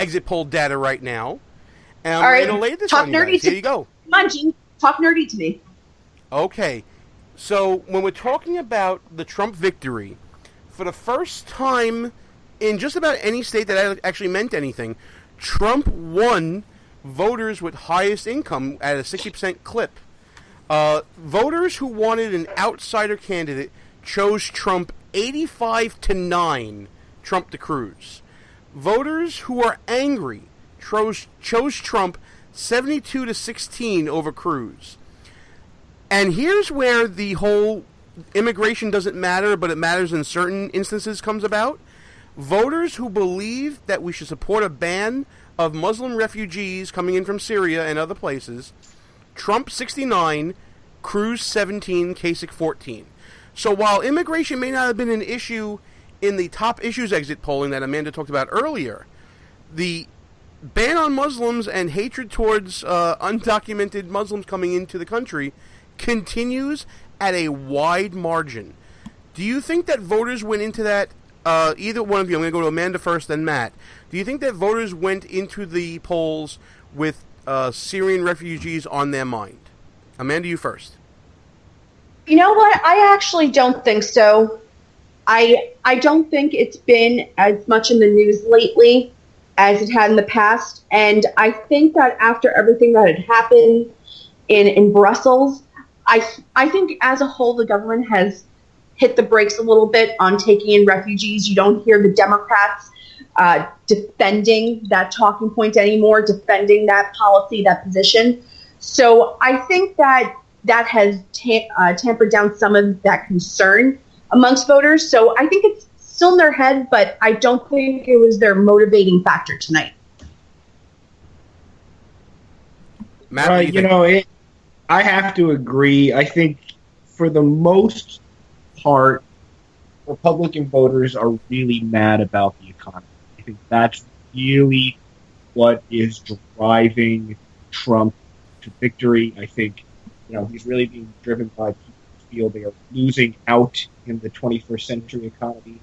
exit poll data right now. And All I'm right, going to lay this talk on you nerdy guys. to Here you go. Come on, Gene. Talk nerdy to me. Okay, so when we're talking about the Trump victory, for the first time in just about any state that actually meant anything, Trump won voters with highest income at a 60% clip. Voters who wanted an outsider candidate chose Trump 85-9, Trump to Cruz. Voters who are angry chose Trump 72-16 over Cruz. And here's where the whole immigration doesn't matter, but it matters in certain instances comes about. Voters who believe that we should support a ban of Muslim refugees coming in from Syria and other places, Trump 69, Cruz 17, Kasich 14. So while immigration may not have been an issue in the top issues exit polling that Amanda talked about earlier, the ban on Muslims and hatred towards undocumented Muslims coming into the country continues at a wide margin. Do you think that voters went into that, either one of you, I'm going to go to Amanda first, then Matt, do you think that voters went into the polls with Syrian refugees on their mind? Amanda, you first. You know what? I actually don't think so. I don't think it's been as much in the news lately as it had in the past. And I think that after everything that had happened in Brussels, I think as a whole the government has hit the brakes a little bit on taking in refugees. You don't hear the Democrats defending that talking point anymore, defending that policy, that position. So I think that has tampered down some of that concern amongst voters. So I think it's still in their head, but I don't think it was their motivating factor tonight. Matt, I have to agree. I think for the most part, Republican voters are really mad about the economy. I think that's really what is driving Trump to victory. I think, he's really being driven by people who feel they are losing out in the 21st century economy,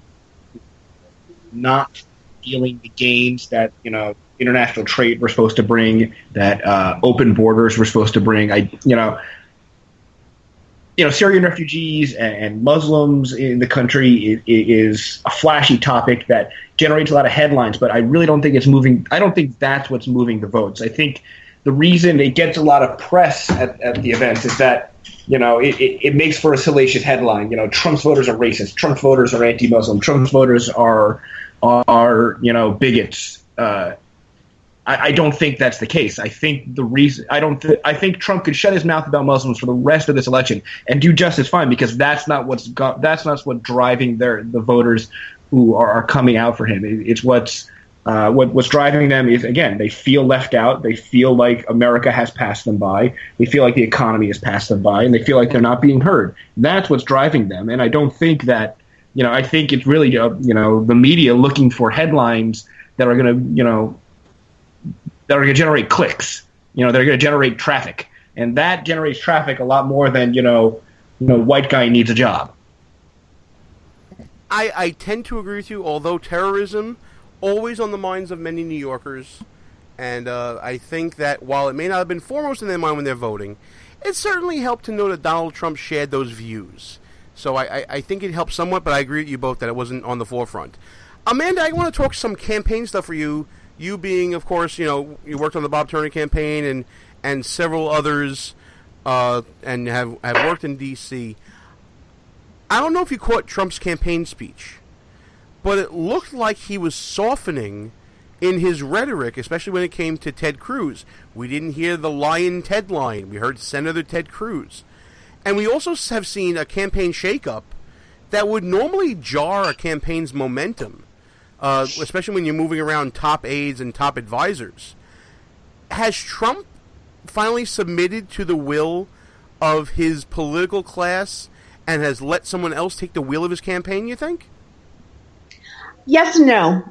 not feeling the gains that, international trade we're supposed to bring, that open borders we're supposed to bring. Syrian refugees and Muslims in the country is a flashy topic that generates a lot of headlines, but I really don't think it's moving. I don't think that's what's moving the votes. I think the reason it gets a lot of press at the events is that, it makes for a salacious headline. Trump's voters are racist. Trump's voters are anti-Muslim. Trump's voters are bigots. I don't think that's the case. I think I think Trump could shut his mouth about Muslims for the rest of this election and do just as fine, because that's not what's driving the voters who are coming out for him. It's what's driving them is, again, they feel left out. They feel like America has passed them by. They feel like the economy has passed them by, and they feel like they're not being heard. That's what's driving them. And I don't think that, I think it's really, the media looking for headlines that are going to, that are going to generate clicks. They're going to generate traffic, and that generates traffic a lot more than, white guy needs a job. I tend to agree with you, although terrorism always on the minds of many New Yorkers, and I think that while it may not have been foremost in their mind when they're voting, it certainly helped to know that Donald Trump shared those views. So I think it helped somewhat, but I agree with you both that it wasn't on the forefront. Amanda, I want to talk some campaign stuff for you. You being, of course, you worked on the Bob Turner campaign and several others, and have worked in D.C. I don't know if you caught Trump's campaign speech, but it looked like he was softening in his rhetoric, especially when it came to Ted Cruz. We didn't hear the Lion Ted line. We heard Senator Ted Cruz. And we also have seen a campaign shakeup that would normally jar a campaign's momentum, especially when you're moving around top aides and top advisors. Has Trump finally submitted to the will of his political class and has let someone else take the wheel of his campaign, you think? Yes and no.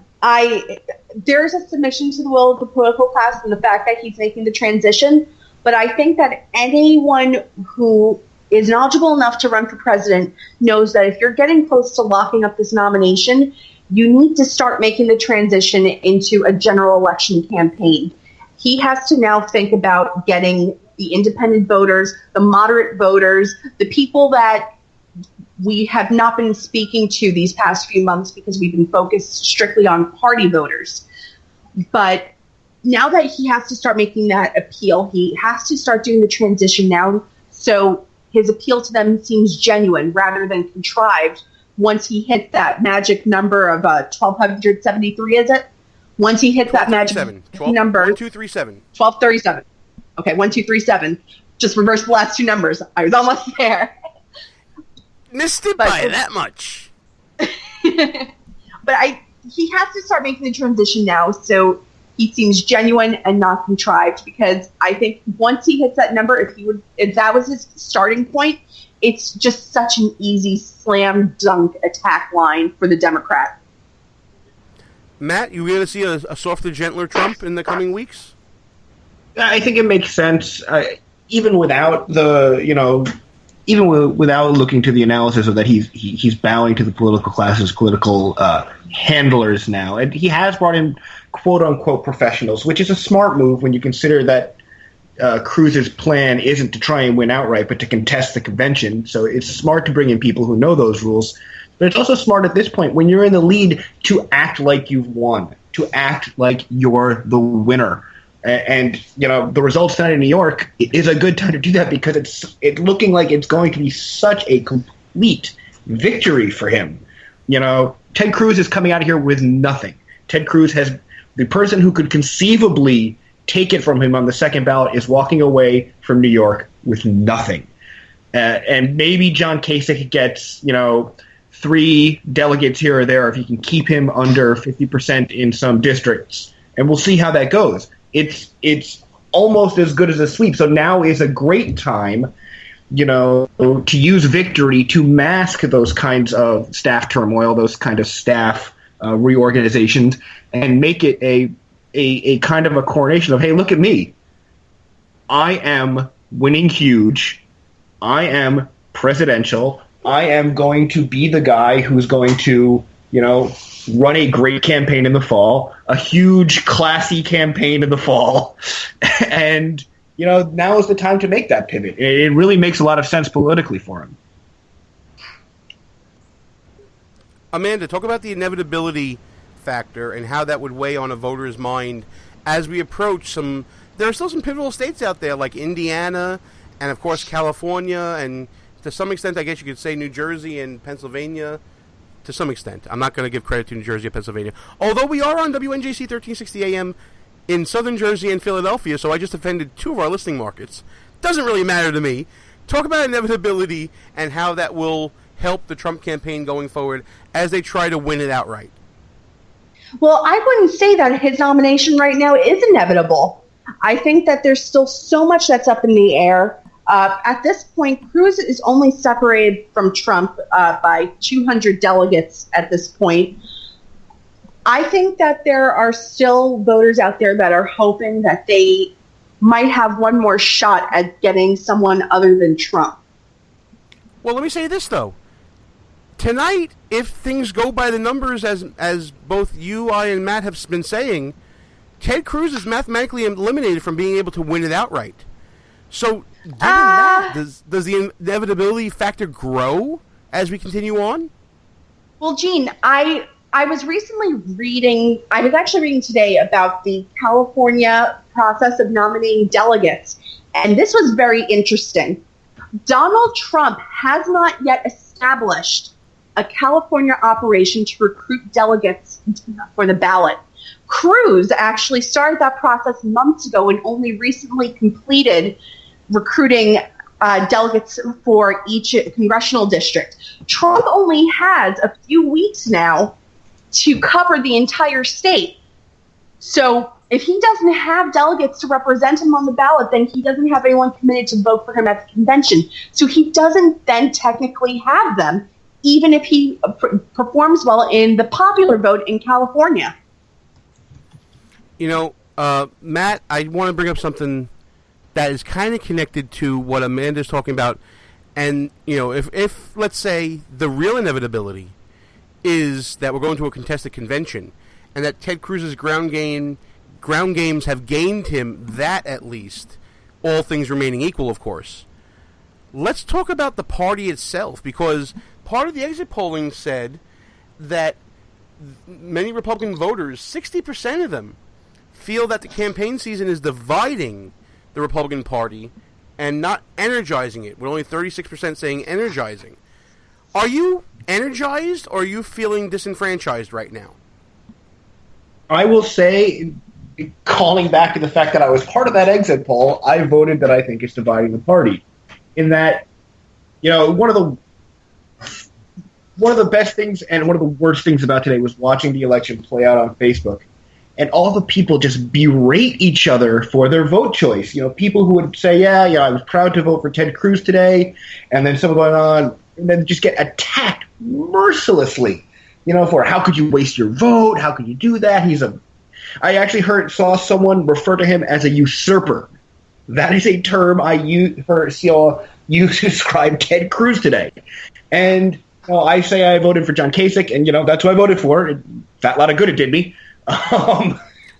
There is a submission to the will of the political class and the fact that he's making the transition, but I think that anyone who is knowledgeable enough to run for president knows that if you're getting close to locking up this nomination, you need to start making the transition into a general election campaign. He has to now think about getting the independent voters, the moderate voters, the people that we have not been speaking to these past few months because we've been focused strictly on party voters. But now that he has to start making that appeal, he has to start doing the transition now. So his appeal to them seems genuine rather than contrived. Once he hits that magic number of 1,273, is it? Once he hits that magic number. 1237. 1237. Okay, 1237. Just reverse the last two numbers. I was almost there. Missed it by that much. But he has to start making the transition now, so he seems genuine and not contrived, because I think once he hits that number, if that was his starting point, it's just such an easy slam dunk attack line for the Democrat. Matt, you going to see a softer, gentler Trump in the coming weeks? I think it makes sense, even without without looking to the analysis of that he's bowing to the political class's political handlers now, and he has brought in quote unquote professionals, which is a smart move when you consider that Cruz's plan isn't to try and win outright, but to contest the convention. So it's smart to bring in people who know those rules. But it's also smart at this point, when you're in the lead, to act like you've won, to act like you're the winner. And the results tonight in New York is a good time to do that, because it's looking like it's going to be such a complete victory for him. Ted Cruz is coming out of here with nothing. Ted Cruz has the person who could conceivably take it from him on the second ballot is walking away from New York with nothing. And maybe John Kasich gets, 3 delegates here or there if he can keep him under 50% in some districts. And we'll see how that goes. It's almost as good as a sweep. So now is a great time, to use victory to mask those kinds of staff turmoil, those kind of staff reorganizations, and make it a kind of a coronation of, hey, look at me. I am winning huge. I am presidential. I am going to be the guy who's going to, run a great campaign in the fall, a huge, classy campaign in the fall. And, now is the time to make that pivot. It really makes a lot of sense politically for him. Amanda, talk about the inevitability factor and how that would weigh on a voter's mind as we approach there are still some pivotal states out there like Indiana and, of course, California, and to some extent, I guess you could say New Jersey and Pennsylvania. To some extent. I'm not going to give credit to New Jersey or Pennsylvania. Although we are on WNJC 1360 AM in Southern Jersey and Philadelphia, so I just offended 2 of our listening markets. Doesn't really matter to me. Talk about inevitability and how that will help the Trump campaign going forward as they try to win it outright. Well, I wouldn't say that his nomination right now is inevitable. I think that there's still so much that's up in the air. At this point, Cruz is only separated from Trump by 200 delegates at this point. I think that there are still voters out there that are hoping that they might have one more shot at getting someone other than Trump. Well, let me say this, though. Tonight, if things go by the numbers as both you, I, and Matt have been saying, Ted Cruz is mathematically eliminated from being able to win it outright. So, given that, does the inevitability factor grow as we continue on? Well, Gene, I was recently reading, I was actually reading today about the California process of nominating delegates, and this was very interesting. Donald Trump has not yet established a California operation to recruit delegates for the ballot. Cruz actually started that process months ago and only recently completed recruiting delegates for each congressional district. Trump only has a few weeks now to cover the entire state. So if he doesn't have delegates to represent him on the ballot, then he doesn't have anyone committed to vote for him at the convention. So he doesn't then technically have them, even if he performs well in the popular vote in California. Matt, I want to bring up something that is kind of connected to what Amanda's talking about. And, if let's say, the real inevitability is that we're going to a contested convention, and that Ted Cruz's ground games have gained him that, at least, all things remaining equal, of course. Let's talk about the party itself, because part of the exit polling said that many Republican voters, 60% of them, feel that the campaign season is dividing the Republican Party and not energizing it, with only 36% saying energizing. Are you energized, or are you feeling disenfranchised right now? I will say, calling back to the fact that I was part of that exit poll, I voted that I think it's dividing the party. In that, one of the best things and one of the worst things about today was watching the election play out on Facebook, and all the people just berate each other for their vote choice. People who would say, I was proud to vote for Ted Cruz today, and then someone going on, and then just get attacked mercilessly, for how could you waste your vote? How could you do that? I actually saw someone refer to him as a usurper. That is a term I saw used to describe Ted Cruz today. And I say I voted for John Kasich, and that's who I voted for. Fat lot of good it did me.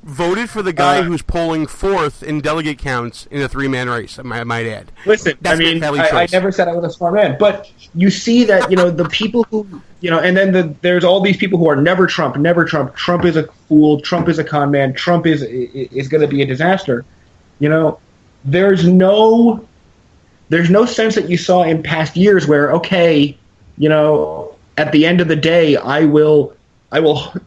Voted for the guy who's polling fourth in delegate counts in a three-man race, I might add. Listen, I never said I was a smart man, but you see that, the people who, and then there's all these people who are never Trump. Trump is a fool. Trump is a con man. Trump is going to be a disaster. There's no sense that you saw in past years where, okay, at the end of the day, I will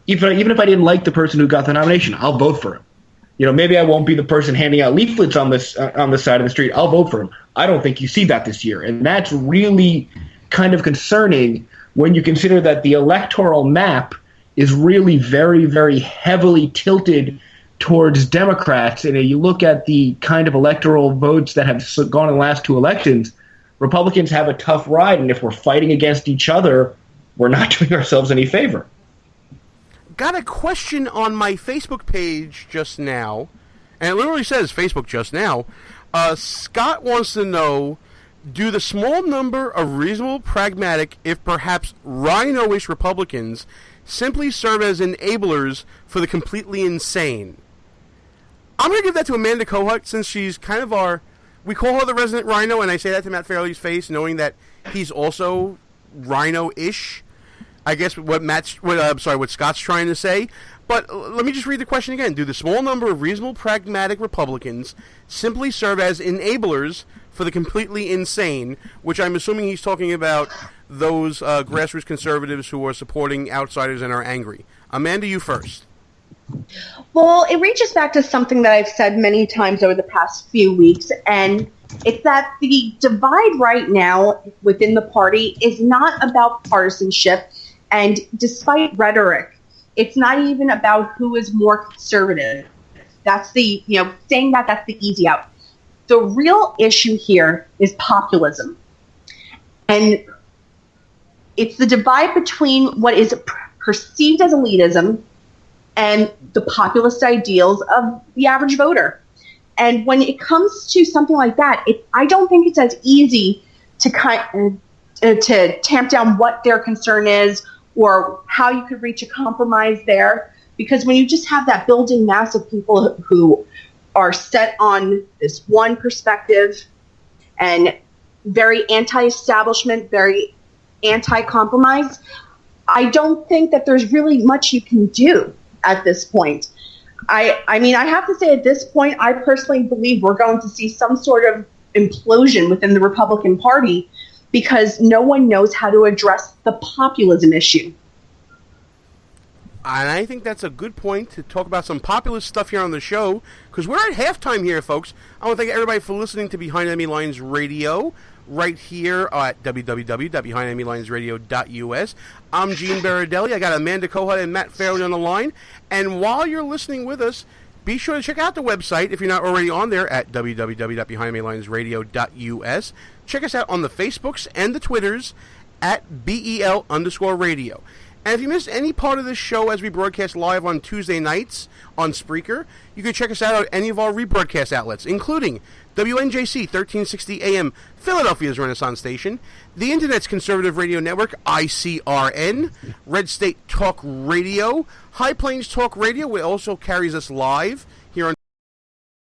even if I didn't like the person who got the nomination, I'll vote for him. Maybe I won't be the person handing out leaflets on the side of the street. I'll vote for him. I don't think you see that this year, and that's really kind of concerning when you consider that the electoral map is really very, very heavily tilted towards Democrats. And you look at the kind of electoral votes that have gone in the last two elections, Republicans have a tough ride, and if we're fighting against each other, we're not doing ourselves any favor. Got a question on my Facebook page just now, and it literally says Facebook just now. Scott wants to know, do the small number of reasonable, pragmatic, if perhaps rhino-ish Republicans simply serve as enablers for the completely insane? I'm going to give that to Amanda Kohut, since she's kind of we call her the resident rhino, and I say that to Matt Fairley's face, knowing that he's also rhino-ish. I guess what Scott's trying to say. But let me just read the question again. Do the small number of reasonable, pragmatic Republicans simply serve as enablers for the completely insane, which I'm assuming he's talking about those grassroots conservatives who are supporting outsiders and are angry? Amanda, you first. Well, it reaches back to something that I've said many times over the past few weeks, and it's that the divide right now within the party is not about partisanship. And despite rhetoric, it's not even about who is more conservative. That's saying that's the easy out. The real issue here is populism. And it's the divide between what is perceived as elitism and the populist ideals of the average voter. And when it comes to something like that, I don't think it's as easy to to tamp down what their concern is, or how you could reach a compromise there. Because when you just have that building mass of people who are set on this one perspective and very anti-establishment, very anti-compromise, I don't think that there's really much you can do at this point. I mean, I have to say at this point, I personally believe we're going to see some sort of implosion within the Republican Party, because no one knows how to address the populism issue. And I think that's a good point to talk about some populist stuff here on the show, because we're at halftime here, folks. I want to thank everybody for listening to Behind Enemy Lines Radio, right here at www.behindenemylinesradio.us. I'm Gene Berardelli. I got Amanda Kohut and Matt Fairley on the line. And while you're listening with us, be sure to check out the website, if you're not already on there, at www.behindenemylinesradio.us. Check us out on the Facebooks and the Twitters at BEL_radio. And if you missed any part of this show as we broadcast live on Tuesday nights on Spreaker, you can check us out at any of our rebroadcast outlets, including WNJC 1360 AM, Philadelphia's Renaissance Station, the Internet's Conservative Radio Network, ICRN, Red State Talk Radio, High Plains Talk Radio, which also carries us live